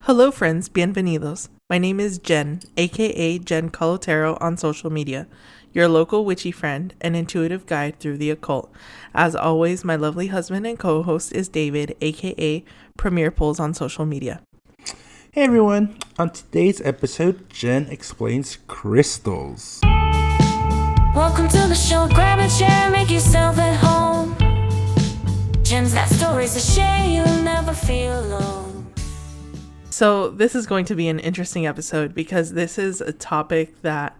Hello, friends. Bienvenidos. My name is Jen, aka Jen Colotero on social media, your local witchy friend and intuitive guide through the occult. As always, my lovely husband and co host is David, aka Premier Pulls on social media. Hey everyone! On today's episode, Jen explains crystals. Welcome to the show. Grab a chair, make yourself at home. Jen's got stories to share. You'll never feel alone. So, this is going to be an interesting episode because this is a topic that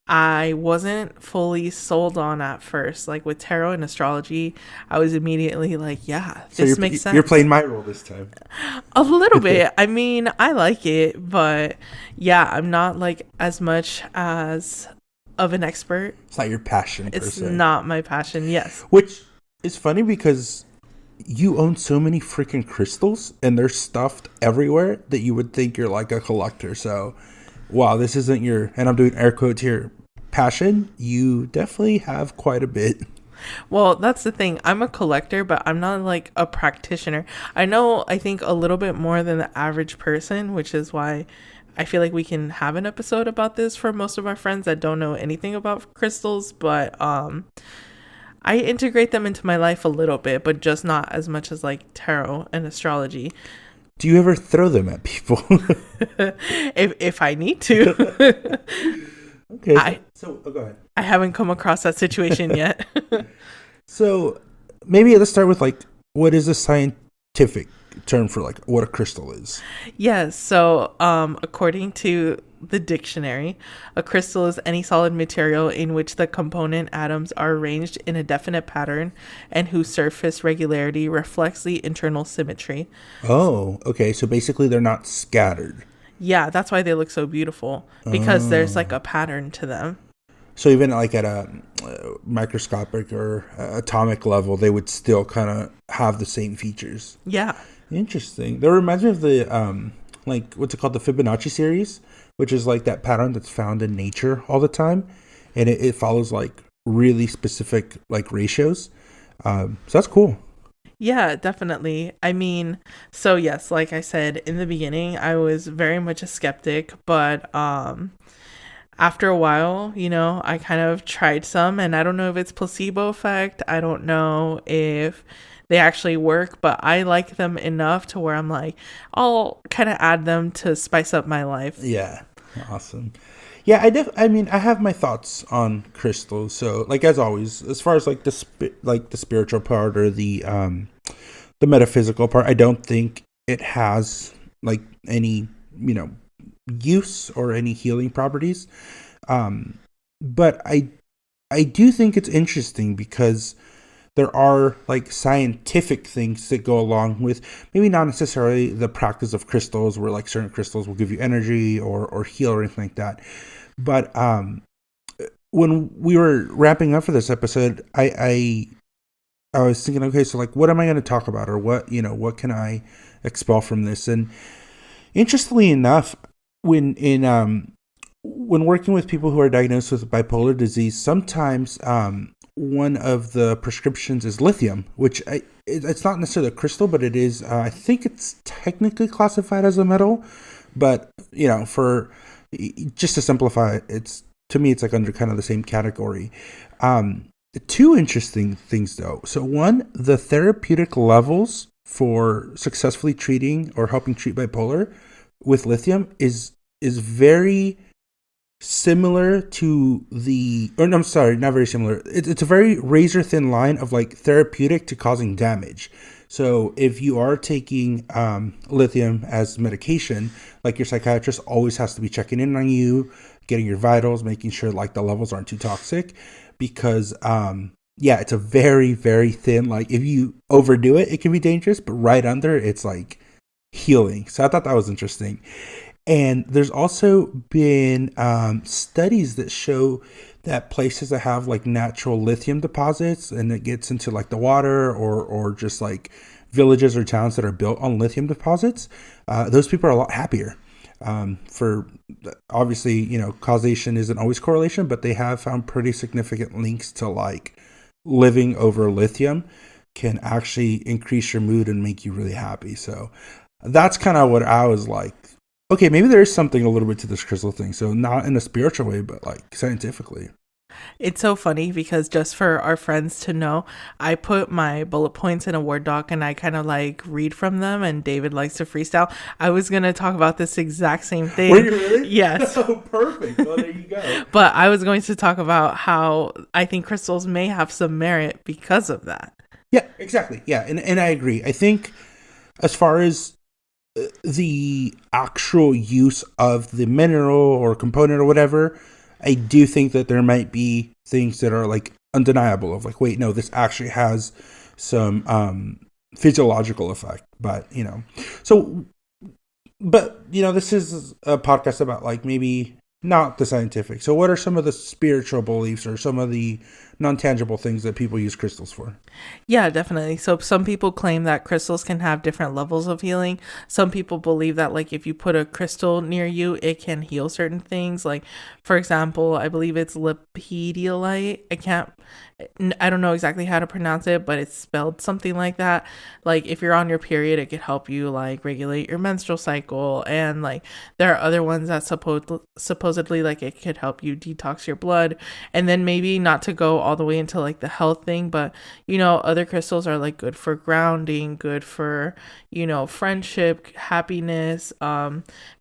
I wasn't fully sold on at first. Like with tarot and astrology, I was immediately like, yeah, this makes sense. You're playing my role this time. A little bit. I mean, I like it, but yeah, I'm not like as much as of an expert. It's not your passion, It's per se. not my passion, yes. Which is funny because you own so many freaking crystals and they're stuffed everywhere that you would think you're like a collector. So, wow, this isn't your, and I'm doing air quotes here, passion. You definitely have quite a bit. Well, that's the thing. I'm a collector, but I'm not like a practitioner. I think a little bit more than the average person, which is why I feel like we can have an episode about this for most of our friends that don't know anything about crystals, but I integrate them into my life a little bit, but just not as much as like tarot and astrology. Do you ever throw them at people? if I need to. Okay. Go ahead. I haven't come across that situation yet. So maybe let's start with like, what is a scientific term for like what a crystal is? Yes. So, according to the dictionary, a crystal is any solid material in which the component atoms are arranged in a definite pattern and whose surface regularity reflects the internal symmetry. Oh, okay. So basically they're not scattered. Yeah, that's why they look so beautiful, because there's like a pattern to them. So even like at a microscopic or atomic level, they would still kind of have the same features. Yeah. Interesting. That reminds me of the like what's it called, the Fibonacci series, which is like that pattern that's found in nature all the time, and it follows like really specific like ratios. So that's cool. Yeah, definitely. I mean, so yes, like I said in the beginning, I was very much a skeptic, but after a while, I kind of tried some, and I don't know if it's placebo effect. I don't know if they actually work, but I like them enough to where I'm like, I'll kind of add them to spice up my life. Yeah. Awesome. Yeah, I mean, I have my thoughts on crystals. So, like as always, as far as like the spiritual part or the metaphysical part, I don't think it has like any use or any healing properties. But I do think it's interesting because there are like scientific things that go along with maybe not necessarily the practice of crystals, where like certain crystals will give you energy or heal or anything like that. But when we were wrapping up for this episode, I was thinking, okay, so like, what am I going to talk about, or what can I expel from this? And interestingly enough, when working with people who are diagnosed with bipolar disease, sometimes one of the prescriptions is lithium, which it's not necessarily a crystal, but it is. I think it's technically classified as a metal, but for just to simplify, it's like under kind of the same category. Two interesting things though. So one, the therapeutic levels for successfully treating or helping treat bipolar with lithium is very similar to I'm sorry, not very similar. It's a very razor thin line of like therapeutic to causing damage. So if you are taking lithium as medication, like your psychiatrist always has to be checking in on you, getting your vitals, making sure like the levels aren't too toxic, because it's a very, very thin, like if you overdo it, it can be dangerous, but right under it's like healing. So I thought that was interesting. And there's also been studies that show that places that have like natural lithium deposits and it gets into like the water or just like villages or towns that are built on lithium deposits, those people are a lot happier. For obviously, causation isn't always correlation, but they have found pretty significant links to like living over lithium can actually increase your mood and make you really happy. So that's kind of what I was like okay, maybe there is something a little bit to this crystal thing. So not in a spiritual way, but like scientifically. It's so funny because just for our friends to know, I put my bullet points in a Word doc and I kind of like read from them, and David likes to freestyle. I was going to talk about this exact same thing. Were you really? Yes. Oh, perfect. Well, there you go. But I was going to talk about how I think crystals may have some merit because of that. Yeah, exactly. Yeah, and I agree. I think as far as the actual use of the mineral or component or whatever, I do think that there might be things that are like undeniable of like, wait, no, this actually has some physiological effect. But, this is a podcast about like maybe not the scientific. So what are some of the spiritual beliefs or some of the non-tangible things that people use crystals for? Yeah, definitely. So some people claim that crystals can have different levels of healing. Some people believe that like if you put a crystal near you, it can heal certain things. Like, for example, I believe it's lepidolite. I don't know exactly how to pronounce it, but it's spelled something like that. Like if you're on your period, it could help you like regulate your menstrual cycle. And like there are other ones that supposedly like it could help you detox your blood. And then maybe not to go all the way into like the health thing, but other crystals are like good for grounding, good for friendship, happiness,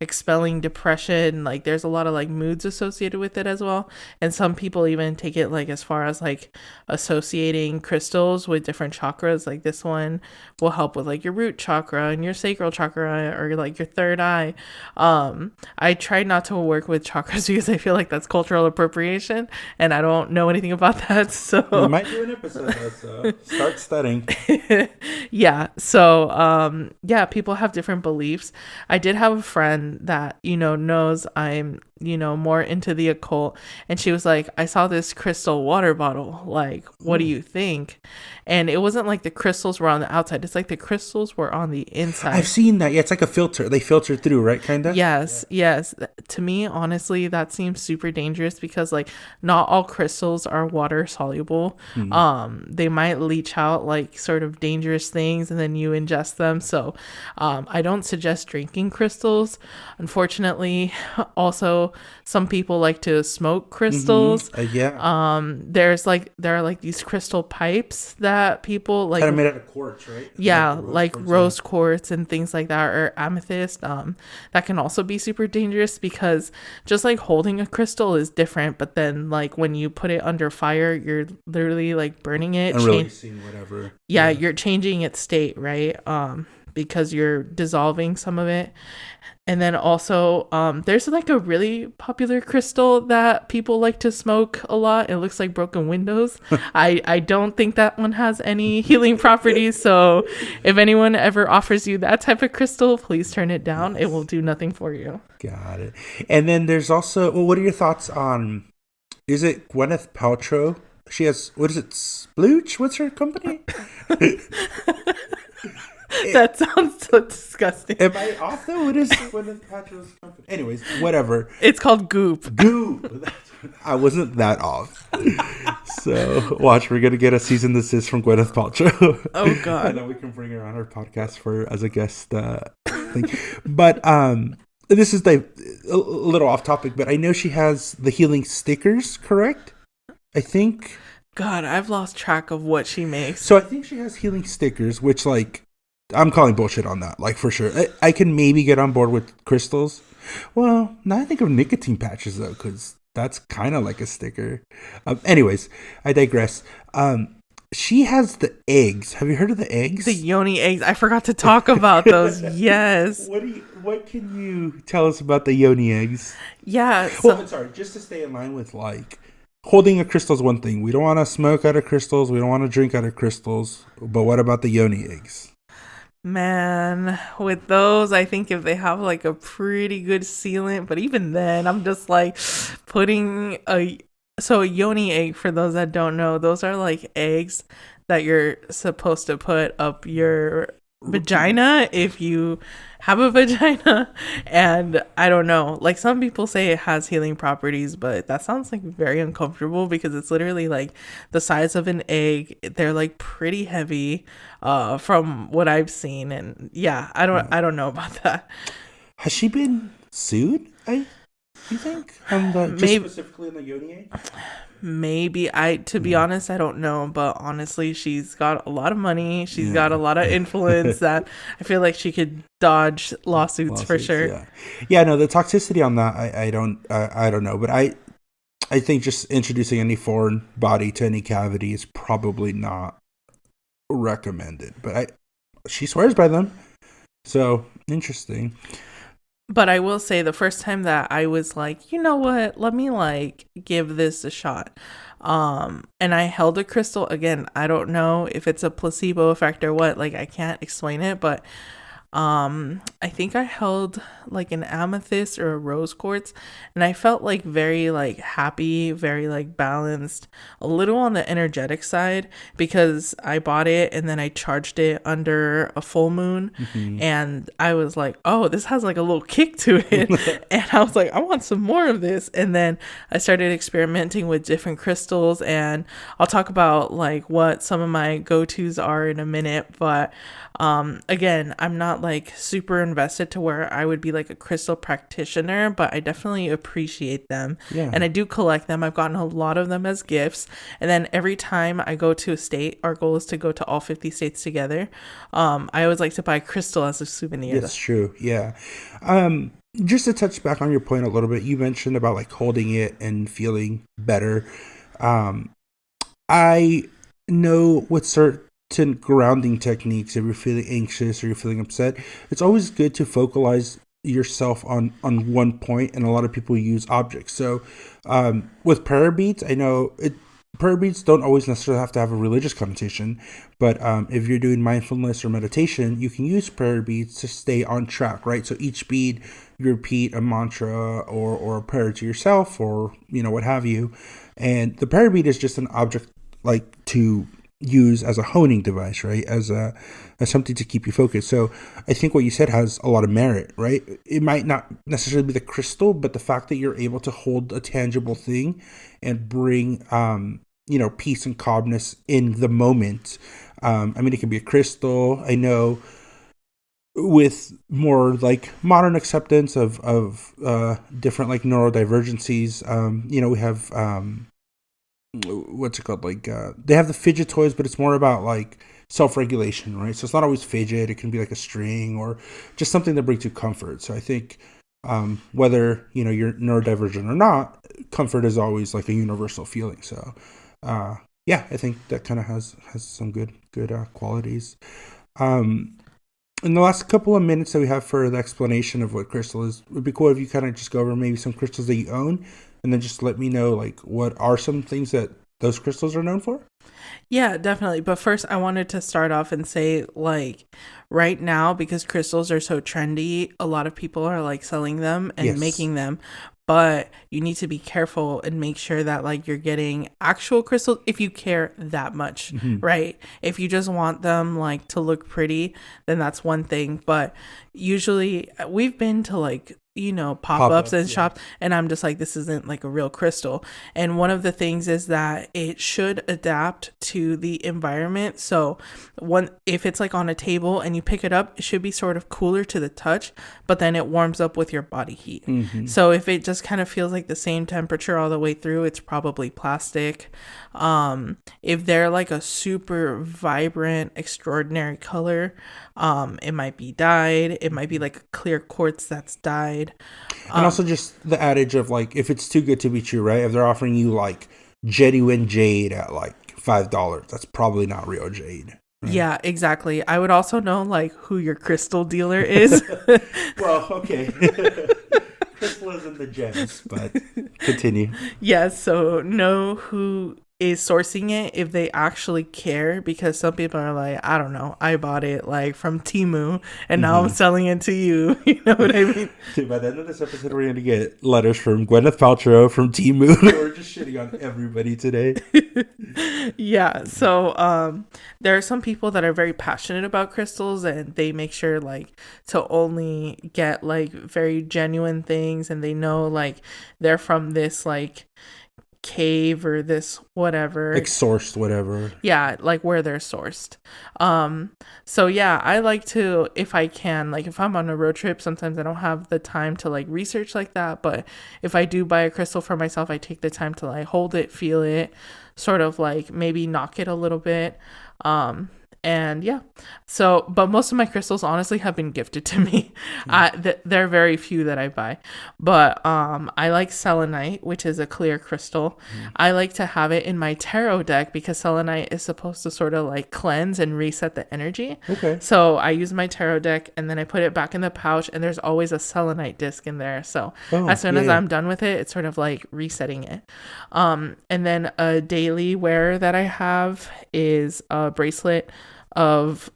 expelling depression. Like there's a lot of like moods associated with it as well. And some people even take it like as far as like associating crystals with different chakras. Like this one will help with like your root chakra and your sacral chakra or like your third eye. I try not to work with chakras because I feel like that's cultural appropriation and I don't know anything about that. So we might do an episode so start studying. Yeah. So people have different beliefs. I did have a friend that knows I'm more into the occult, and she was like, I saw this crystal water bottle, like what do you think? And it wasn't like the crystals were on the outside, it's like the crystals were on the inside. I've seen that. Yeah, it's like a filter. They filter through, right? Kind of. Yes. To me, honestly, that seems super dangerous because like not all crystals are water soluble. They might leach out like sort of dangerous things and then you ingest them. So I don't suggest drinking crystals. Unfortunately, also some people like to smoke crystals. There are like these crystal pipes that people like kind of made out of quartz, right? Like rose quartz and things like that, or amethyst. That can also be super dangerous because just like holding a crystal is different, but then like when you put it under fire, you're literally like burning it and releasing whatever. Yeah, you're changing its state, right? Because you're dissolving some of it. And then also, there's like a really popular crystal that people like to smoke a lot. It looks like broken windows. I don't think that one has any healing properties. So if anyone ever offers you that type of crystal, please turn it down. It will do nothing for you. Got it. And then there's also, what are your thoughts on, is it Gwyneth Paltrow? She has, what is it, Splooch? What's her company? That sounds so disgusting. Am I off though? What is Gwyneth Paltrow's company? Anyways, whatever. It's called Goop. Goop. I wasn't that off. So watch, we're gonna get a cease and desist from Gwyneth Paltrow. Oh God. And then we can bring her on our podcast as a guest thing. But this is a little off topic, but I know she has the healing stickers, correct? I think. God, I've lost track of what she makes. So I think she has healing stickers, which like I'm calling bullshit on that, like for sure. I can maybe get on board with crystals. Well, now I think of nicotine patches though, because that's kind of like a sticker. Anyways, I digress. She has the eggs. Have you heard of the eggs? The yoni eggs. I forgot to talk about those. Yes. What can you tell us about the yoni eggs? Yeah. So, well, I'm sorry, just to stay in line with like holding a crystal is one thing. We don't want to smoke out of crystals. We don't want to drink out of crystals. But what about the yoni eggs? Man, with those, I think if they have like a pretty good sealant, but even then, I'm just like putting a yoni egg, for those that don't know, those are like eggs that you're supposed to put up your vagina if you have a vagina. And I don't know, like some people say it has healing properties, but that sounds like very uncomfortable because it's literally like the size of an egg. They're like pretty heavy from what I've seen, and yeah, I don't know about that. Has she been sued. You think Maybe specifically in the Yoni age? maybe to be honest, I don't know, but honestly, she's got a lot of money. She's got a Yeah. lot of influence that I feel like she could dodge lawsuits for sure. Yeah. No, the toxicity on that, I don't know, but I think just introducing any foreign body to any cavity is probably not recommended. But she swears by them, so interesting. But I will say the first time that I was like, you know what, let me like give this a shot. And I held a crystal. Again, I don't know if it's a placebo effect or what, like I can't explain it, but I think I held like an amethyst or a rose quartz, and I felt like very like happy, very like balanced, a little on the energetic side, because I bought it and then I charged it under a full moon, and I was like, oh, this has like a little kick to it. And I was like, I want some more of this. And then I started experimenting with different crystals, and I'll talk about like what some of my go-tos are in a minute. But again, I'm not like super invested to where I would be like a crystal practitioner, but I definitely appreciate them. Yeah. And I do collect them. I've gotten a lot of them as gifts. And then every time I go to a state, our goal is to go to all 50 states together. I always like to buy crystal as a souvenir. That's true. Yeah. Just to touch back on your point a little bit, you mentioned about like holding it and feeling better. I know with certain grounding techniques, if you're feeling anxious or you're feeling upset, it's always good to focalize yourself on one point, and a lot of people use objects. So with prayer beads, I know prayer beads don't always necessarily have to have a religious connotation, but if you're doing mindfulness or meditation, you can use prayer beads to stay on track, right? So each bead, you repeat a mantra or a prayer to yourself, or what have you. And the prayer bead is just an object like to use as a honing device, right? As something to keep you focused. So I think what you said has a lot of merit, right? It might not necessarily be the crystal, but the fact that you're able to hold a tangible thing and bring peace and calmness in the moment. It can be a crystal. I know with more like modern acceptance of different like neurodivergencies, we have what's it called, like they have the fidget toys, but it's more about like self-regulation, right? So it's not always fidget. It can be like a string or just something that brings you comfort. So I think whether you're neurodivergent or not, comfort is always like a universal feeling. So I think that kind of has some good qualities. In the last couple of minutes that we have for the explanation of what crystal is, it would be cool if you kind of just go over maybe some crystals that you own, and then just let me know like what are some things that those crystals are known for. Yeah, definitely. But first, I wanted to start off and say, like, right now, because crystals are so trendy, a lot of people are like selling them and making them. But you need to be careful and make sure that like you're getting actual crystals if you care that much, right? If you just want them like to look pretty, then that's one thing. But usually we've been to like pop-ups and shops, and I'm just like, this isn't like a real crystal. And one of the things is that it should adapt to the environment. So if it's like on a table and you pick it up, it should be sort of cooler to the touch, but then it warms up with your body heat. So if it just kind of feels like the same temperature all the way through, it's probably plastic. If they're like a super vibrant, extraordinary color, it might be dyed. It might be like a clear quartz that's dyed. And also just the adage of like, if it's too good to be true, right? If they're offering you like genuine jade at like $5, that's probably not real jade. Right? Yeah, exactly. I would also know like who your crystal dealer is. Well, okay. Crystal isn't the gems, but continue. Yeah, so know who is sourcing it if they actually care, because some people are like, I don't know, I bought it like from Temu and now I'm selling it to you. You know what I mean? Dude, by the end of this episode, we're going to get letters from Gwyneth Paltrow, from Temu. We're just shitting on everybody today. Yeah, so there are some people that are very passionate about crystals, and they make sure like to only get like very genuine things, and they know like they're from this like cave or this whatever. Like sourced, whatever. Yeah, like where they're sourced. So yeah, I like to, if I can, like if I'm on a road trip, sometimes I don't have the time to like research like that, but if I do buy a crystal for myself, I take the time to like hold it, feel it, sort of like maybe knock it a little bit. And yeah, so but most of my crystals honestly have been gifted to me. There are very few that I buy, but I like selenite, which is a clear crystal. I like to have it in my tarot deck because selenite is supposed to sort of like cleanse and reset the energy. Okay. So I use my tarot deck and then I put it back in the pouch, and there's always a selenite disc in there. So as soon as I'm done with it, it's sort of like resetting it. And then a daily wear that I have is a bracelet of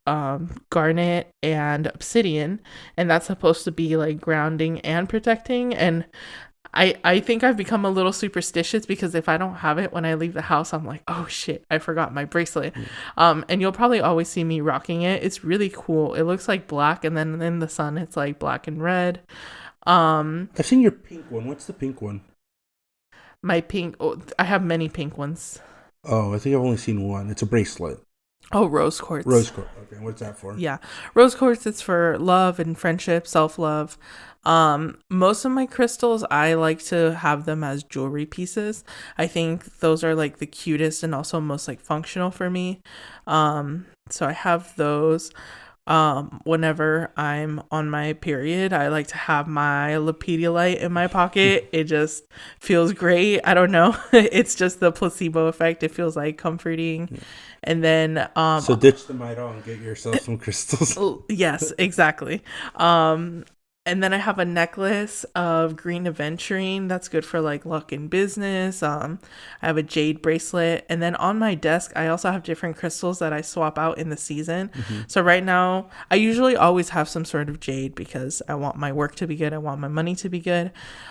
garnet and obsidian, and that's supposed to be like grounding and protecting. And I think I've become a little superstitious because if I don't have it when I leave the house, I'm like, oh shit, I forgot my bracelet. And you'll probably always see me rocking it. It's really cool. It looks like black, and then in the sun it's like black and red. I've seen your pink one. What's the pink one? My pink, I have many pink ones. Oh, I think I've only seen one. It's a bracelet. Oh, rose quartz. Rose quartz. Okay, what's that for? Yeah, rose quartz. It's for love and friendship, self-love. Most of my crystals, I like to have them as jewelry pieces. I think those are like the cutest and also most like functional for me. So I have those. Whenever I'm on my period, I like to have my Lepidolite in my pocket. It just feels great. I don't know. It's just the placebo effect. It feels like comforting. Yeah. And then so ditch the Midol and get yourself some crystals. Yes, exactly. And then I have a necklace of green aventurine that's good for like luck in business. I have a jade bracelet, and then on my desk I also have different crystals that I swap out in the season. So right now I usually always have some sort of jade because I want my work to be good, I want my money to be good.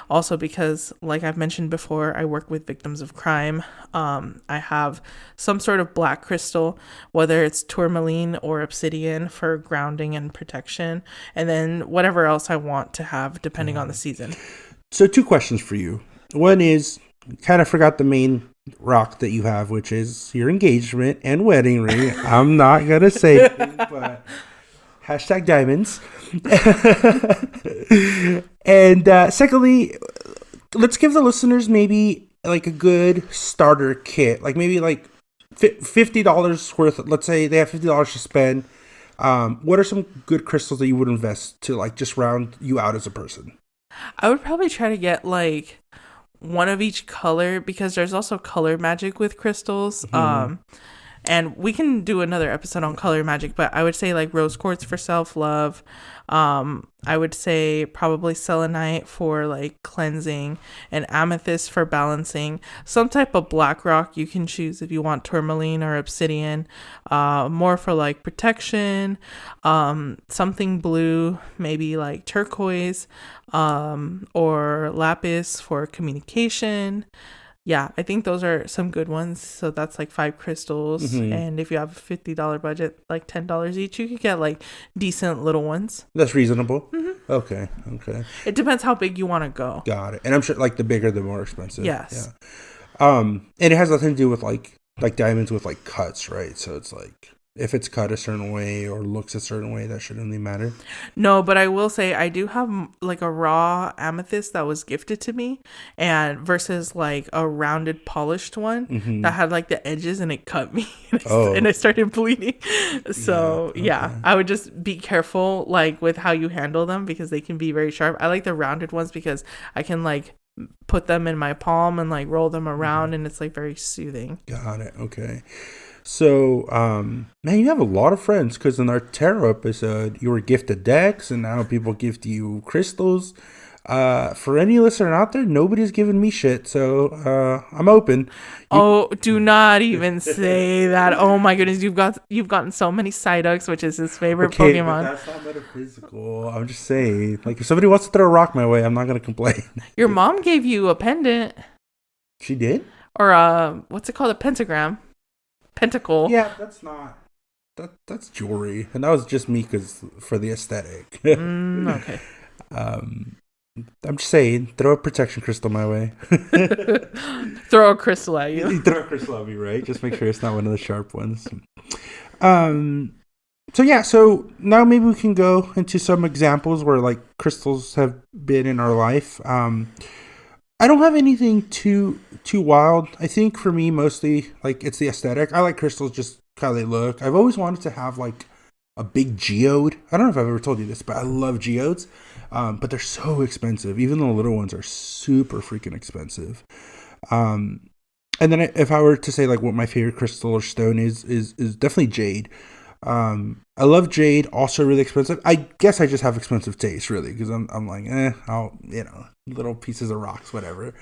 Also because, like I've mentioned before, I work with victims of crime. I have some sort of black crystal, whether it's tourmaline or obsidian, for grounding and protection, and then whatever else I want to have depending on the season. So 2 questions for you. One is, kind of forgot the main rock that you have, which is your engagement and wedding ring. I'm not gonna say anything, but hashtag diamonds. And secondly, let's give the listeners maybe like a good starter kit, like maybe like $50 worth. Let's say they have $50 to spend. What are some good crystals that you would invest to like just round you out as a person? I would probably try to get like one of each color, because there's also color magic with crystals. And we can do another episode on color magic, but I would say like rose quartz for self-love. I would say probably selenite for like cleansing, and amethyst for balancing. Some type of black rock you can choose if you want tourmaline or obsidian, more for like protection. Something blue, maybe like turquoise, or lapis for communication. Yeah, I think those are some good ones. So that's like 5 crystals. And if you have a $50 budget, like $10 each, you could get like decent little ones. That's reasonable. Okay. It depends how big you want to go. Got it. And I'm sure like the bigger, the more expensive. Yes. Yeah. And it has nothing to do with like diamonds with like cuts, right? So it's like, if it's cut a certain way or looks a certain way, that shouldn't really matter. No, but I will say I do have like a raw amethyst that was gifted to me, and versus like a rounded polished one that had like the edges, and it cut me and I started bleeding. So yeah, I would just be careful like with how you handle them, because they can be very sharp. I like the rounded ones because I can like put them in my palm and like roll them around, and it's like very soothing. Got it. Okay. So, man, you have a lot of friends, because in our tarot episode, you were gifted decks, and now people gift you crystals. For any listener out there, nobody's giving me shit, so I'm open. Do not even say that. Oh my goodness, you've gotten so many Psyducks, which is his favorite Pokemon. But that's not metaphysical. I'm just saying, like, if somebody wants to throw a rock my way, I'm not gonna complain. Your mom gave you a pendant. She did? Or what's it called? A pentagram. Pentacle. Yeah, that's jewelry, and that was just me for the aesthetic. Okay. I'm just saying, throw a protection crystal my way. Throw a crystal at you. You throw a crystal at me, right? Just make sure it's not one of the sharp ones. Um. So yeah, so now maybe we can go into some examples where like crystals have been in our life. I don't have anything too wild. I think for me mostly like it's the aesthetic. I like crystals just how they look. I've always wanted to have like a big geode. I don't know if I've ever told you this, but I love geodes. But they're so expensive. Even the little ones are super freaking expensive. And then if I were to say like what my favorite crystal or stone is definitely jade. I love jade, also really expensive. I guess I just have expensive taste, really, because I'm like, I'll, little pieces of rocks, whatever.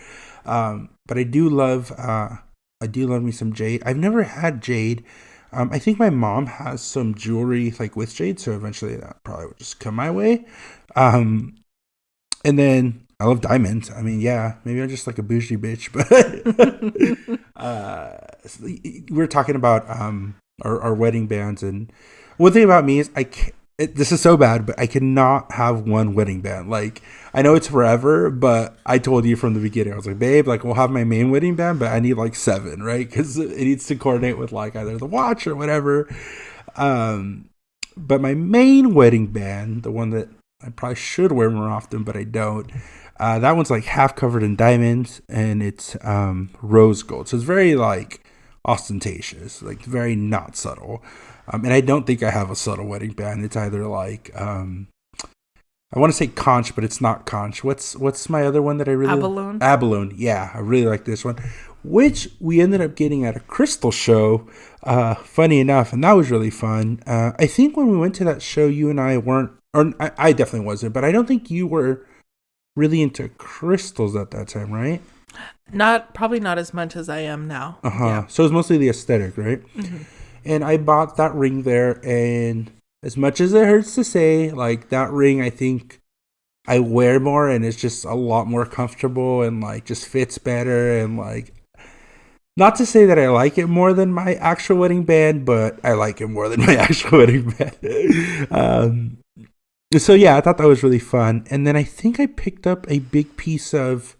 But I do love me some jade. I've never had jade. I think my mom has some jewelry like with jade, so eventually that probably would just come my way. And then I love diamonds. I mean, yeah, maybe I'm just like a bougie bitch, but we're talking about our wedding bands, and one thing about me is this is so bad, but I cannot have one wedding band. Like, I know it's forever, but I told you from the beginning, I was like, babe, like, we'll have my main wedding band, but I need like 7, right? Because it needs to coordinate with like either the watch or whatever. But my main wedding band, the one that I probably should wear more often, but I don't, that one's like half covered in diamonds, and it's rose gold. So it's very like ostentatious, like very not subtle. And I don't think I have a subtle wedding band. It's either like I want to say conch, but it's not conch. What's my other one that I really Abalone? Abalone. Yeah, I really like this one, which we ended up getting at a crystal show. Funny enough, and that was really fun. I think when we went to that show, you and I weren't, or I definitely wasn't, but I don't think you were really into crystals at that time, right? Probably not as much as I am now. Yeah. So it's mostly the aesthetic, right? Mm-hmm. And I bought that ring there, and as much as it hurts to say, like, that ring, I think I wear more, and it's just a lot more comfortable, and like just fits better, and like, not to say that I like it more than my actual wedding band, but I like it more than my actual wedding band. So yeah, I thought that was really fun. And then I think I picked up a big piece of,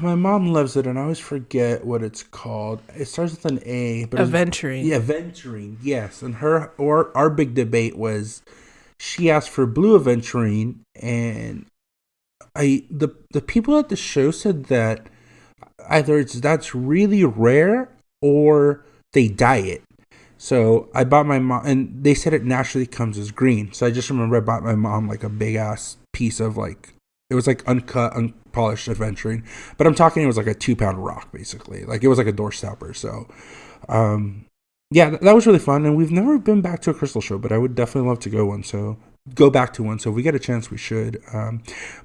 my mom loves it, and I always forget what it's called. It starts with an A. But aventurine. Yeah, aventurine. Yes, and our big debate was, she asked for blue aventurine, and the people at the show said that either that's really rare or they dye it. So I bought my mom, and they said it naturally comes as green. So I just remember I bought my mom like a big ass piece of like, it was like uncut, unpolished aventurine, but I'm talking, it was like a 2-pound rock basically. Like, it was like a door stopper. So, yeah, that was really fun. And we've never been back to a crystal show, but I would definitely love to go back to one. So if we get a chance, we should.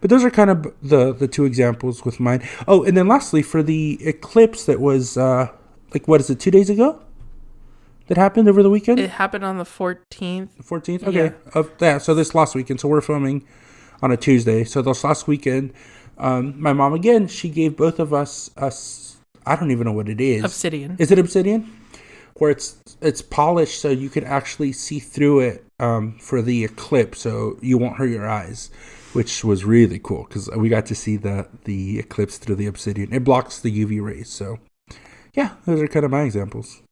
But those are kind of the 2 examples with mine. Oh, and then lastly, for the eclipse that was like, what is it, 2 days ago? That happened over the weekend? It happened on the 14th. 14th? Okay. Yeah. So this last weekend. So we're filming on a Tuesday. So this last weekend, my mom, again, she gave both of us, I don't even know what it is. Obsidian. Is it obsidian? Where it's polished so you can actually see through it for the eclipse, so you won't hurt your eyes, which was really cool because we got to see the eclipse through the obsidian. It blocks the UV rays. So yeah, those are kind of my examples.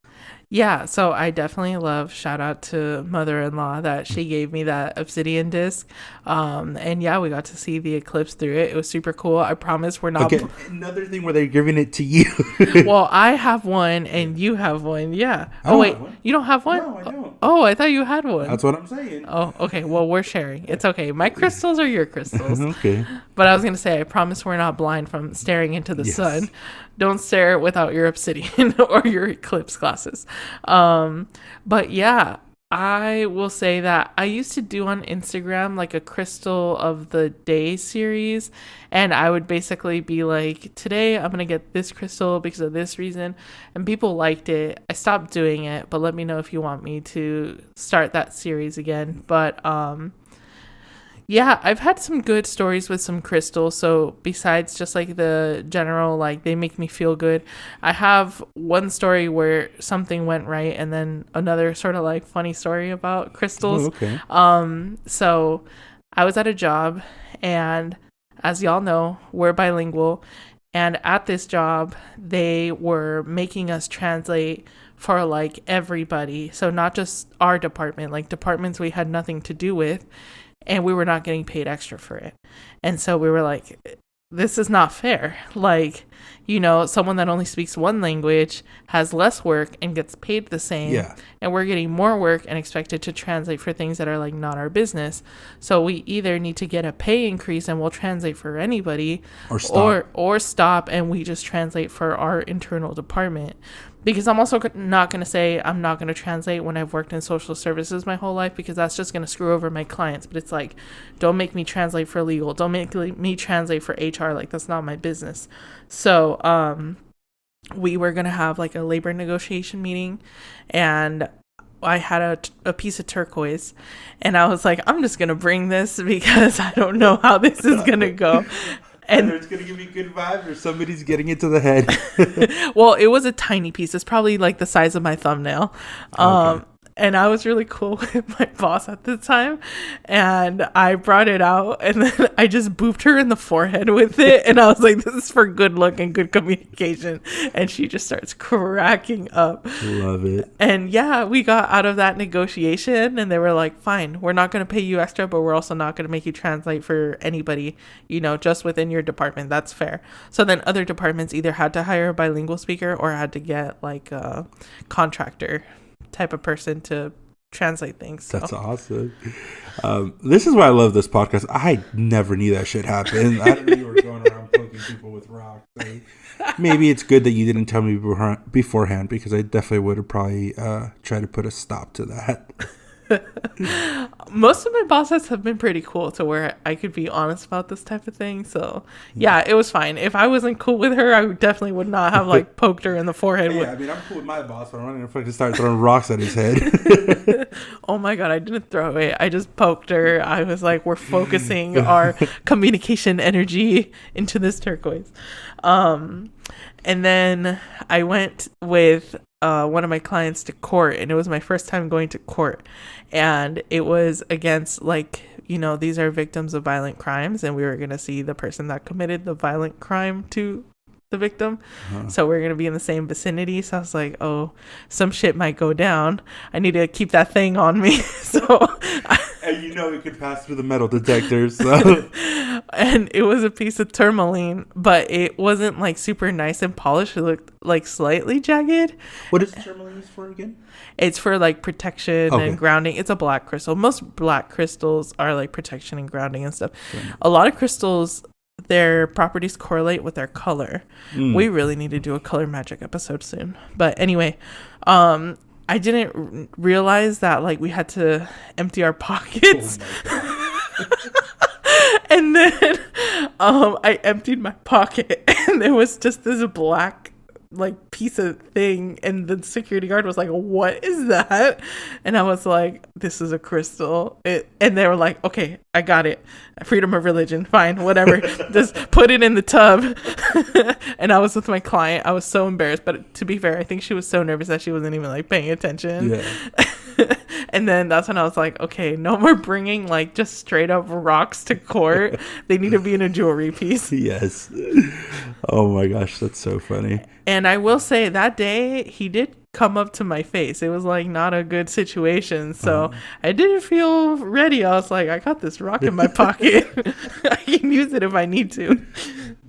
Yeah, so I definitely love, shout out to mother-in-law that she gave me that obsidian disc. And yeah, we got to see the eclipse through it. It was super cool. I promise we're not... Okay, another thing where they're giving it to you. Well, I have one and you have one, yeah. Oh, wait, you don't have one? No, I don't. Oh, I thought you had one. That's what I'm saying. Oh, okay, well, we're sharing. It's okay. My crystals are your crystals. Okay. But I was going to say, I promise we're not blind from staring into the sun. Don't stare without your obsidian or your eclipse glasses. But yeah, I will say that I used to do on Instagram like a crystal of the day series, and I would basically be like, today I'm gonna get this crystal because of this reason, and people liked it. I stopped doing it, but let me know if you want me to start that series again. But yeah, I've had some good stories with some crystals. So besides just like the general, like they make me feel good, I have one story where something went right, and then another sort of like funny story about crystals. Oh, okay. So I was at a job, And as y'all know, we're bilingual. And at this job, they were making us translate for like everybody. So not just our department, like departments we had nothing to do with, and we were not getting paid extra for it. And so we were like, this is not fair. Like, you know, someone that only speaks one language has less work and gets paid the same. Yeah. And we're getting more work and expected to translate for things that are like not our business. So we either need to get a pay increase and we'll translate for anybody, or stop and we just translate for our internal department. Because I'm also not going to say I'm not going to translate when I've worked in social services my whole life, because that's just going to screw over my clients. But it's like, don't make me translate for legal. Don't make me translate for HR. Like, that's not my business. So we were going to have like a labor negotiation meeting, and I had a piece of turquoise, and I was like, I'm just going to bring this because I don't know how this is going to go. And either it's going to give me good vibes or somebody's getting it to the head. Well, it was a tiny piece. It's probably like the size of my thumbnail. Okay. And I was really cool with my boss at the time. And I brought it out and then I just booped her in the forehead with it. And I was like, this is for good look and good communication. And she just starts cracking up. Love it. And yeah, we got out of that negotiation and they were like, fine, we're not going to pay you extra, but we're also not going to make you translate for anybody, you know, just within your department. That's fair. So then other departments either had to hire a bilingual speaker or had to get like a contractor type of person to translate things. So. That's awesome. This is why I love this podcast. I never knew that shit happened. I didn't know you were going around poking people with rocks. So maybe it's good that you didn't tell me beforehand, because I definitely would have probably tried to put a stop to that. Most of my bosses have been pretty cool to where I could be honest about this type of thing. So yeah, it was fine. If I wasn't cool with her, I definitely would not have like poked her in the forehead. Yeah, I mean, I'm cool with my boss, but I'm not gonna fucking start throwing rocks at his head. Oh my God, I didn't throw it. I just poked her. I was like, we're focusing our communication energy into this turquoise. And then I went with one of my clients to court, and it was my first time going to court, and it was against, like, you know, these are victims of violent crimes, and we were going to see the person that committed the violent crime to the victim. So we're going to be in the same vicinity. So I was like, oh, some shit might go down. I need to keep that thing on me. And you know it could pass through the metal detectors. So. And it was a piece of tourmaline, but it wasn't like super nice and polished. It looked like slightly jagged. What is tourmaline used for again? It's for like protection and grounding. It's a black crystal. Most black crystals are like protection and grounding and stuff. A lot of crystals, their properties correlate with their color. We really need to do a color magic episode soon. But anyway, I didn't realize that like we had to empty our pockets. And then I emptied my pocket and there was just this black like piece of thing, and the security guard was like, what is that? And I was like, this is a crystal. And they were like, okay, I got it, freedom of religion, fine, whatever. Just put it in the tub. And I was with my client. I was so embarrassed, but to be fair, I think she was so nervous that she wasn't even like paying attention. And then that's when I was like, okay, no more bringing like just straight up rocks to court. They need to be in a jewelry piece. Yes. Oh my gosh, that's so funny. And I will say that day he did come up to my face. It was like not a good situation. So I didn't feel ready. I was like, I got this rock in my pocket. I can use it if I need to.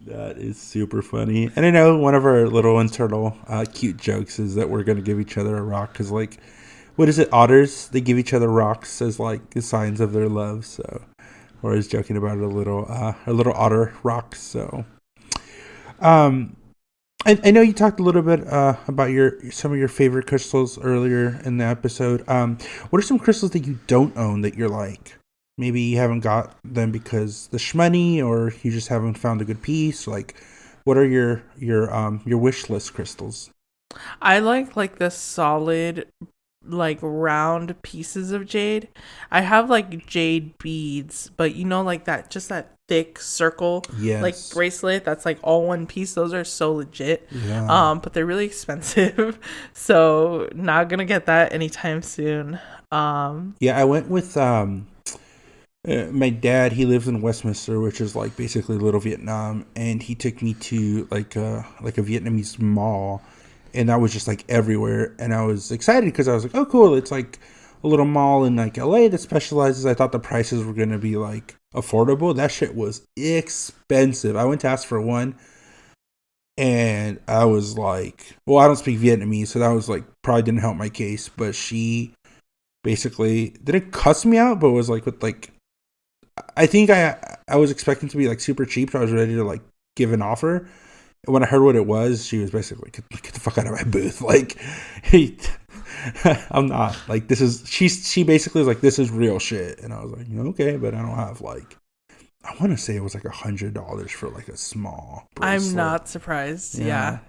That is super funny. And I know one of our little internal cute jokes is that we're going to give each other a rock. Because like, what is it? Otters, they give each other rocks as like the signs of their love. So we're always joking about a little otter rocks. So I know you talked a little bit about some of your favorite crystals earlier in the episode. What are some crystals that you don't own that you're like, maybe you haven't got them because the shmoney, or you just haven't found a good piece? Like, what are your wish list crystals? I like the solid, like round pieces of jade. I have like jade beads, but you know, like that, just that thick circle, like bracelet that's like all one piece. Those are so legit. But they're really expensive. So not gonna get that anytime soon. I went with My dad, he lives in Westminster, which is like basically Little Vietnam, and he took me to like a Vietnamese mall, and that was just like everywhere, and I was excited because I was like, oh cool, it's like a little mall in like LA that specializes. I thought the prices were gonna be like affordable. That shit was expensive. I went to ask for one, and I was like, well, I don't speak Vietnamese, so that was like probably didn't help my case, but she basically didn't cuss me out, but was like with like, I think I was expecting to be like super cheap, so I was ready to like give an offer. And when I heard what it was, she was basically like, get the fuck out of my booth. Like, hey, I'm not like, this is, she basically was like, this is real shit. And I was like, okay, but I don't have like, I want to say it was like $100 for like a small bracelet. I'm not surprised. Yeah.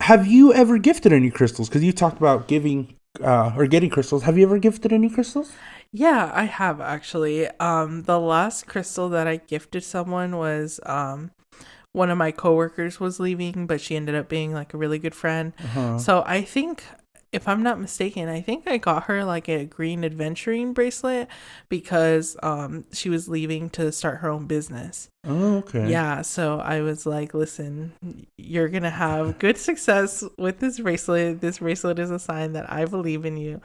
Have you ever gifted any crystals? Because you talked about giving or getting crystals. Have you ever gifted any crystals? Yeah, I have actually. The last crystal that I gifted someone was one of my coworkers was leaving, but she ended up being like a really good friend. So I think, if I'm not mistaken, I think I got her like a green adventuring bracelet because she was leaving to start her own business. Oh, okay. Yeah, so I was like, listen, you're going to have good success with this bracelet. This bracelet is a sign that I believe in you.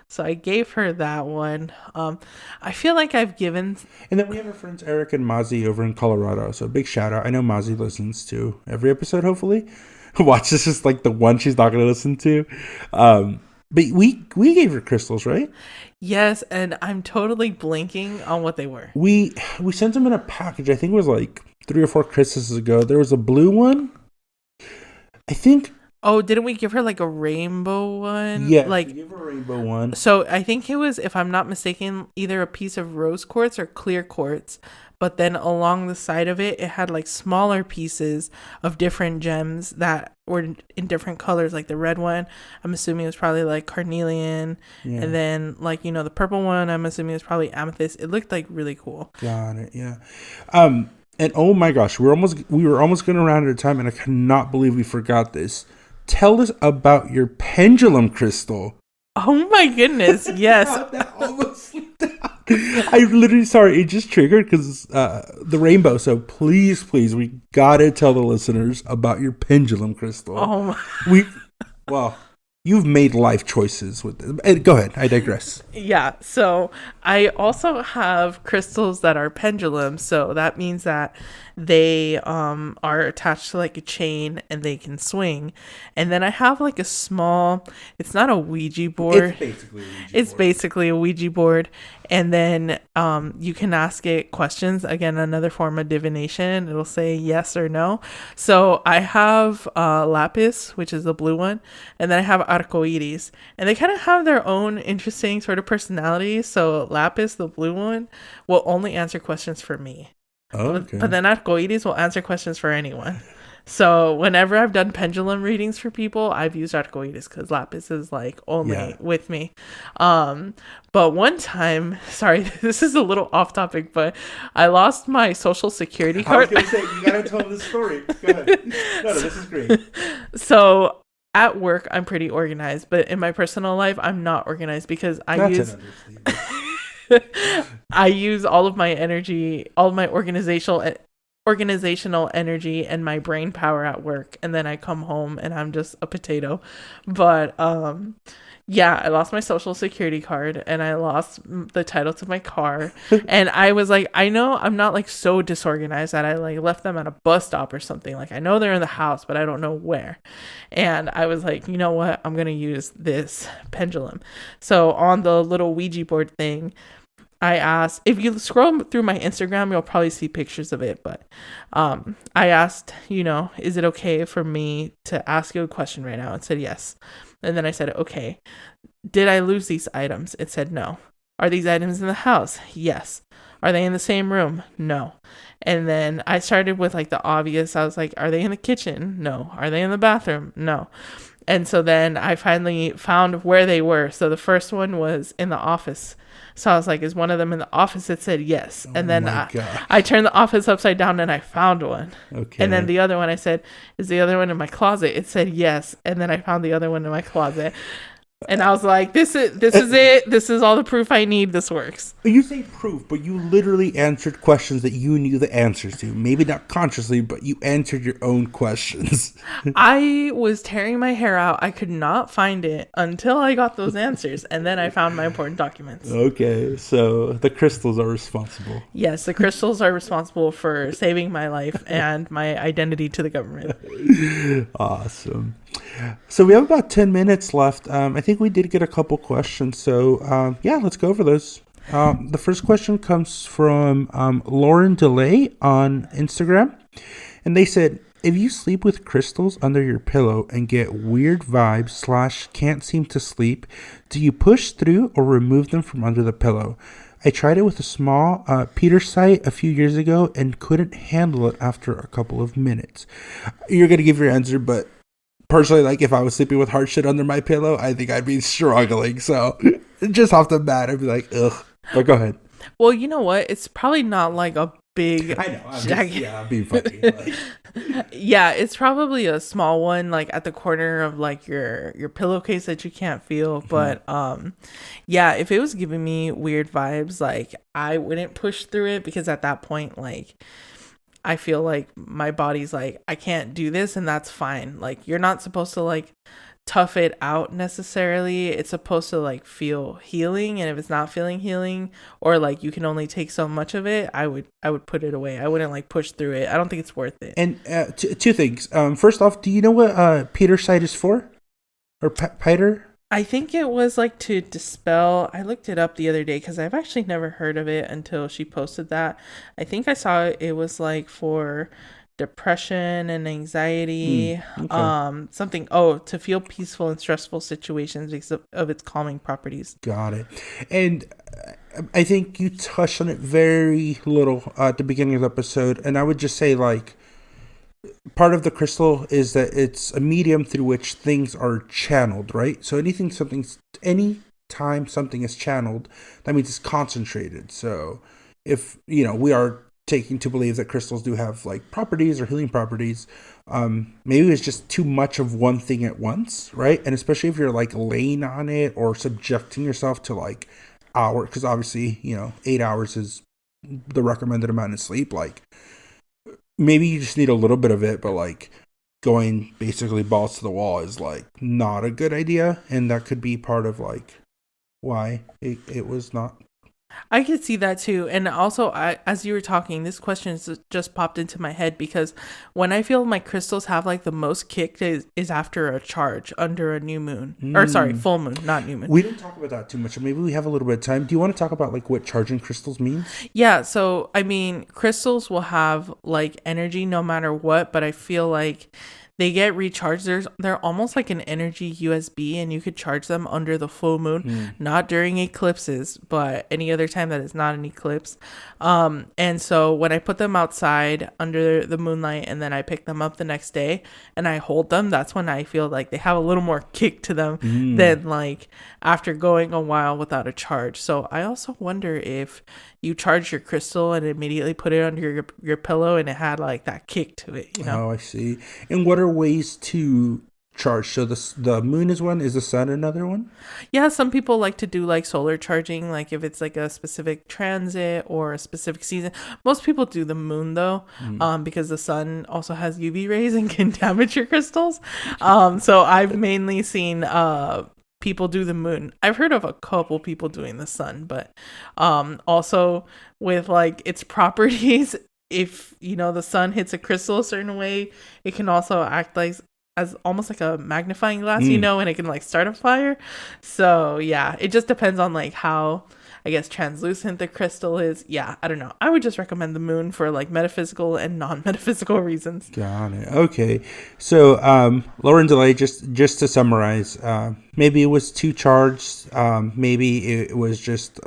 So I gave her that one. I feel like I've given... And then we have our friends Eric and Mozzie over in Colorado. So big shout out. I know Mozzie listens to every episode, hopefully. Watch, this is like the one she's not going to listen to. But we gave her crystals, right? Yes, and I'm totally blanking on what they were. We sent them in a package. I think it was like 3 or 4 Christmases ago. There was a blue one, I think. Oh, didn't we give her like a rainbow one? Yeah, like we gave her a rainbow one. So I think it was, if I'm not mistaken, either a piece of rose quartz or clear quartz. But then along the side of it, it had like smaller pieces of different gems that were in different colors. Like the red one, I'm assuming it was probably like carnelian. Yeah. And then like, the purple one, I'm assuming it was probably amethyst. It looked like really cool. Got it. Yeah. And oh my gosh, we were almost going to run out of time, and I cannot believe we forgot this. Tell us about your pendulum crystal. Oh my goodness, yes. That almost slipped out. I literally, sorry, it just triggered because the rainbow. So please, we gotta tell the listeners about your pendulum crystal. Oh my. You've made life choices with this. Go ahead, I digress. Yeah, so I also have crystals that are pendulums. So that means that they are attached to like a chain and they can swing. And then I have like a small, it's not a Ouija board. It's basically a Ouija board. And then you can ask it questions. Again, another form of divination. It'll say yes or no. So I have lapis, which is the blue one. And then I have arcoiris. And they kind of have their own interesting sort of personality. So lapis, the blue one, will only answer questions for me. Oh, okay. But then arcoiris will answer questions for anyone. So whenever I've done pendulum readings for people, I've used arcoiris because lapis is like only with me. But one time, sorry, this is a little off topic, but I lost my social security card. I was going to say, you got to tell this story. Go ahead. No, this is great. So at work, I'm pretty organized, but in my personal life, I'm not organized because I use all of my energy, all of my organizational energy and my brain power at work, and then I come home and I'm just a potato. But I lost my social security card and I lost the title to my car. And I was like, I know I'm not like so disorganized that I like left them at a bus stop or something. Like I know they're in the house, but I don't know where. And I was like, you know what? I'm going to use this pendulum. So on the little Ouija board thing, I asked, if you scroll through my Instagram, you'll probably see pictures of it. But I asked, is it okay for me to ask you a question right now? It said yes. And then I said, okay, did I lose these items? It said no. Are these items in the house? Yes. Are they in the same room? No. And then I started with like the obvious. I was like, are they in the kitchen? No. Are they in the bathroom? No. And so then I finally found where they were. So the first one was in the office. So I was like, is one of them in the office? It said yes. And then I turned the office upside down and I found one. Okay. And then the other one, I said, is the other one in my closet? It said yes. And then I found the other one in my closet. And I was like, this is it. This is all the proof I need. This works. You say proof, but you literally answered questions that you knew the answers to. Maybe not consciously, but you answered your own questions. I was tearing my hair out. I could not find it until I got those answers. And then I found my important documents. Okay, so the crystals are responsible. Yes, the crystals are responsible for saving my life and my identity to the government. Awesome. So we have about 10 minutes left. I think we did get a couple questions. So, yeah, let's go over those. The first question comes from Lauren DeLay on Instagram. And they said, if you sleep with crystals under your pillow and get weird vibes / can't seem to sleep, do you push through or remove them from under the pillow? I tried it with a small Petersite a few years ago and couldn't handle it after a couple of minutes. You're going to give your answer, but personally, like, if I was sleeping with hard shit under my pillow, I think I'd be struggling. So just off the bat, I'd be like, ugh. But go ahead. Well, you know what? It's probably not like a big... I know. I'm being funny. Like. Yeah, it's probably a small one, like at the corner of like your pillowcase that you can't feel. But yeah, if it was giving me weird vibes, like I wouldn't push through it, because at that point, like, I feel like my body's like, I can't do this, and that's fine. Like, you're not supposed to like tough it out necessarily. It's supposed to like feel healing, and if it's not feeling healing, or like you can only take so much of it, I would put it away. I wouldn't like push through it. I don't think it's worth it. And two things. First off, do you know what Petersite is for? Or Piter? I think it was like to dispel. I looked it up the other day because I've actually never heard of it until she posted that. I think I saw it was like for depression and anxiety. Okay. Something, to feel peaceful in stressful situations because of its calming properties. Got it. And I think you touched on it very little at the beginning of the episode. And I would just say, like, part of the crystal is that it's a medium through which things are channeled, right? So anytime something is channeled, that means it's concentrated. So if, we are taking to believe that crystals do have like properties or healing properties, maybe it's just too much of one thing at once, right? And especially if you're like laying on it or subjecting yourself to like hours, because obviously, 8 hours is the recommended amount of sleep. Like, maybe you just need a little bit of it, but like going basically balls to the wall is like not a good idea. And that could be part of like why it was not. I could see that too. And also, as you were talking, this question just popped into my head, because when I feel my crystals have like the most kick is after a charge under a new moon. Or sorry, full moon, not new moon. We didn't talk about that too much. Maybe we have a little bit of time. Do you want to talk about like what charging crystals means? Yeah, so I mean, crystals will have like energy no matter what, but I feel like they get recharged. They're almost like an energy USB, and you could charge them under the full moon, not during eclipses, but any other time that is not an eclipse. And so when I put them outside under the moonlight and then I pick them up the next day and I hold them, that's when I feel like they have a little more kick to them than like after going a while without a charge. So I also wonder if you charge your crystal and immediately put it under your pillow and it had like that kick to it, Oh, I see. And what are ways to charge? So the moon is one. Is the sun another one? Yeah, some people like to do like solar charging, like if it's like a specific transit or a specific season. Most people do the moon though, because the sun also has UV rays and can damage your crystals. So I've mainly seen people do the moon. I've heard of a couple people doing the sun, but also with like its properties, if the sun hits a crystal a certain way, it can also act like as almost like a magnifying glass, and it can like start a fire. So yeah, it just depends on like how, I guess, translucent the crystal is. Yeah, I don't know. I would just recommend the moon for like metaphysical and non-metaphysical reasons. Got it. Okay. So, Lauren DeLay, just to summarize, maybe it was too charged. Maybe it was just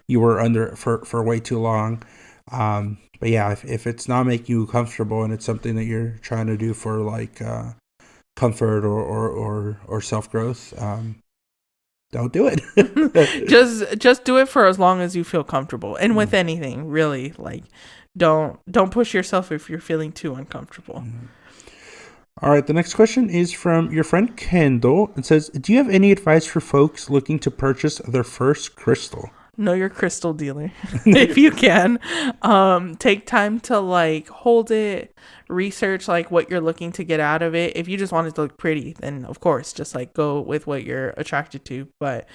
you were under it for way too long. But yeah, if it's not making you comfortable and it's something that you're trying to do for like comfort or self-growth, don't do it. just do it for as long as you feel comfortable. And with anything, really, like don't push yourself if you're feeling too uncomfortable. All right, the next question is from your friend Kendall. It says, do you have any advice for folks looking to purchase their first crystal? Know your crystal dealer if you can. Take time to like hold it, research like what you're looking to get out of it. If you just want it to look pretty, then of course just like go with what you're attracted to. But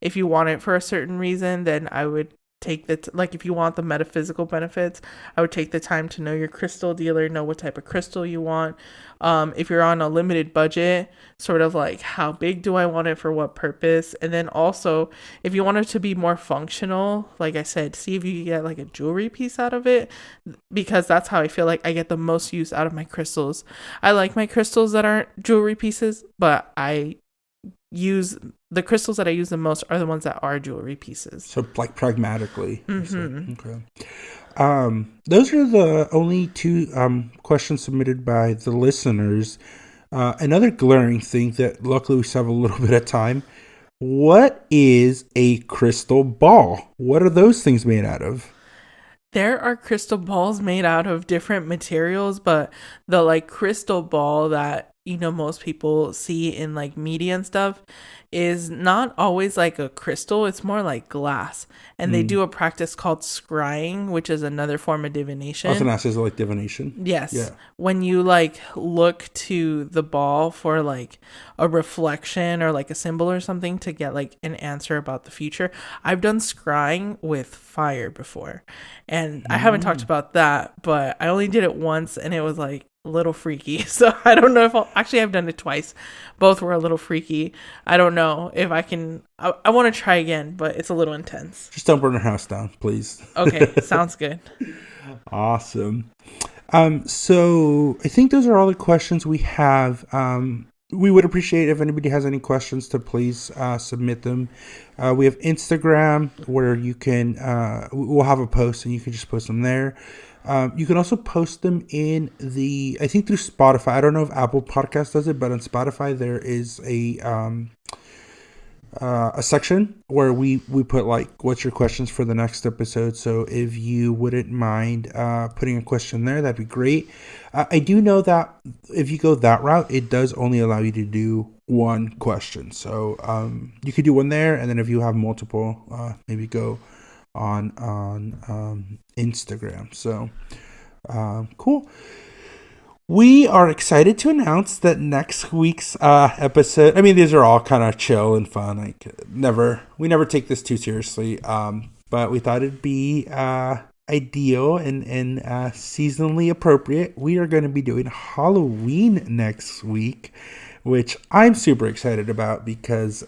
if you want it for a certain reason, then I would take like if you want the metaphysical benefits, I would take the time to know your crystal dealer, know what type of crystal you want. If you're on a limited budget, sort of like how big do I want it for what purpose? And then also if you want it to be more functional, like I said, see if you can get like a jewelry piece out of it, because that's how I feel like I get the most use out of my crystals. I like my crystals that aren't jewelry pieces, but the crystals that I use the most are the ones that are jewelry pieces. So like pragmatically. Mm-hmm. Okay. Those are the only two questions submitted by the listeners. Another glaring thing that luckily we still have a little bit of time. What is a crystal ball? What are those things made out of? There are crystal balls made out of different materials, but the like crystal ball that most people see in like media and stuff is not always like a crystal. It's more like glass, and they do a practice called scrying, which is another form of divination. I was gonna ask, is it like divination? Yes. Yeah. When you like look to the ball for like a reflection or like a symbol or something to get like an answer about the future. I've done scrying with fire before, and I haven't talked about that, but I only did it once, and it was like a little freaky. So I don't know if I've done it twice. Both were a little freaky. I don't know if I can. I want to try again, but it's a little intense. Just don't burn your house down, please. Okay, sounds good. Awesome. So I think those are all the questions we have. We would appreciate if anybody has any questions to please submit them. We have Instagram where you can, we'll have a post and you can just post them there. You can also post them in I think through Spotify. I don't know if Apple Podcast does it, but on Spotify there is a section where we put like, what's your questions for the next episode? So if you wouldn't mind putting a question there, that'd be great. I do know that if you go that route, it does only allow you to do one question. So you could do one there, and then if you have multiple, maybe go on Instagram. So cool. We are excited to announce that next week's episode, I mean, these are all kind of chill and fun. Like we never take this too seriously. But we thought it'd be ideal and seasonally appropriate. We are going to be doing Halloween next week, which I'm super excited about because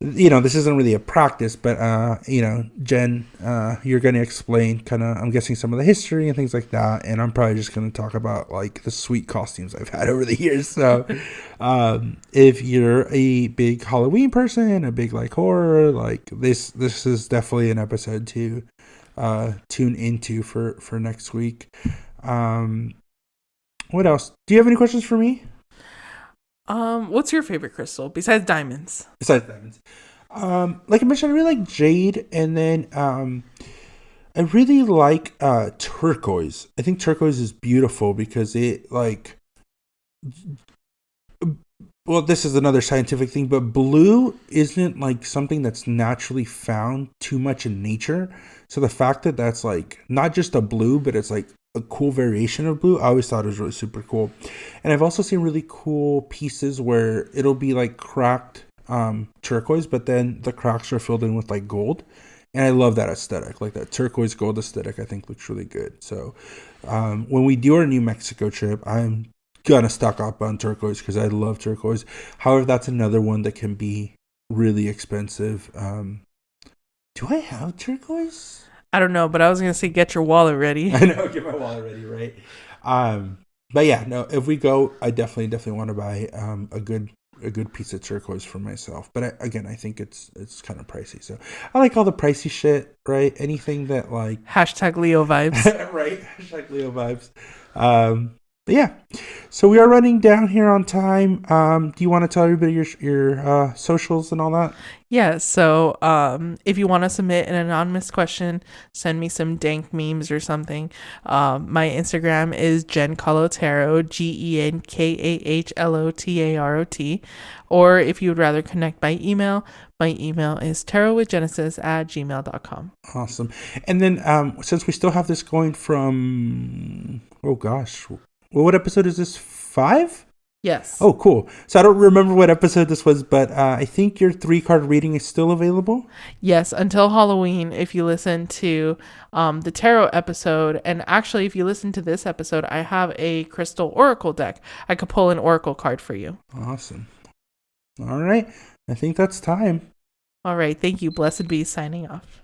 this isn't really a practice, but Jen, you're going to explain kind of, I'm guessing, some of the history and things like that, and I'm probably just going to talk about like the sweet costumes I've had over the years. So if you're a big Halloween person, a big like horror, like this is definitely an episode to tune into for next week. What else? Do you have any questions for me? What's your favorite crystal besides diamonds? Like I mentioned, I really like jade, and then I really like turquoise. I think turquoise is beautiful because it like, well, this is another scientific thing, but blue isn't like something that's naturally found too much in nature. So the fact that that's like not just a blue, but it's like a cool variation of blue, I always thought it was really super cool. And I've also seen really cool pieces where it'll be like cracked turquoise, but then the cracks are filled in with like gold. And I love that aesthetic, like that turquoise gold aesthetic. I think looks really good. So when we do our New Mexico trip, I'm gonna stock up on turquoise because I love turquoise. However, that's another one that can be really expensive. Do I have turquoise? I don't know, but I was gonna say get your wallet ready. I know, get my wallet ready, right? But yeah, no, if we go, I definitely want to buy a good piece of turquoise for myself. But I think it's kind of pricey. So I like all the pricey shit, right? Anything that like #Leo vibes. right? #Leo vibes. But yeah, so we are running down here on time. Do you want to tell everybody your socials and all that? Yeah, so if you want to submit an anonymous question, send me some dank memes or something. My Instagram is Jen Calotaro, GenKAHLOTAROT. Or if you would rather connect by email, my email is tarotwithgenesis@gmail.com. Awesome. And then since we still have this going from, oh gosh, well, what episode is this? 5? Yes. Oh, cool. So I don't remember what episode this was, but I think your 3-card reading is still available. Yes, until Halloween, if you listen to the tarot episode. And actually, if you listen to this episode, I have a crystal oracle deck. I could pull an oracle card for you. Awesome. All right. I think that's time. All right. Thank you. Blessed be signing off.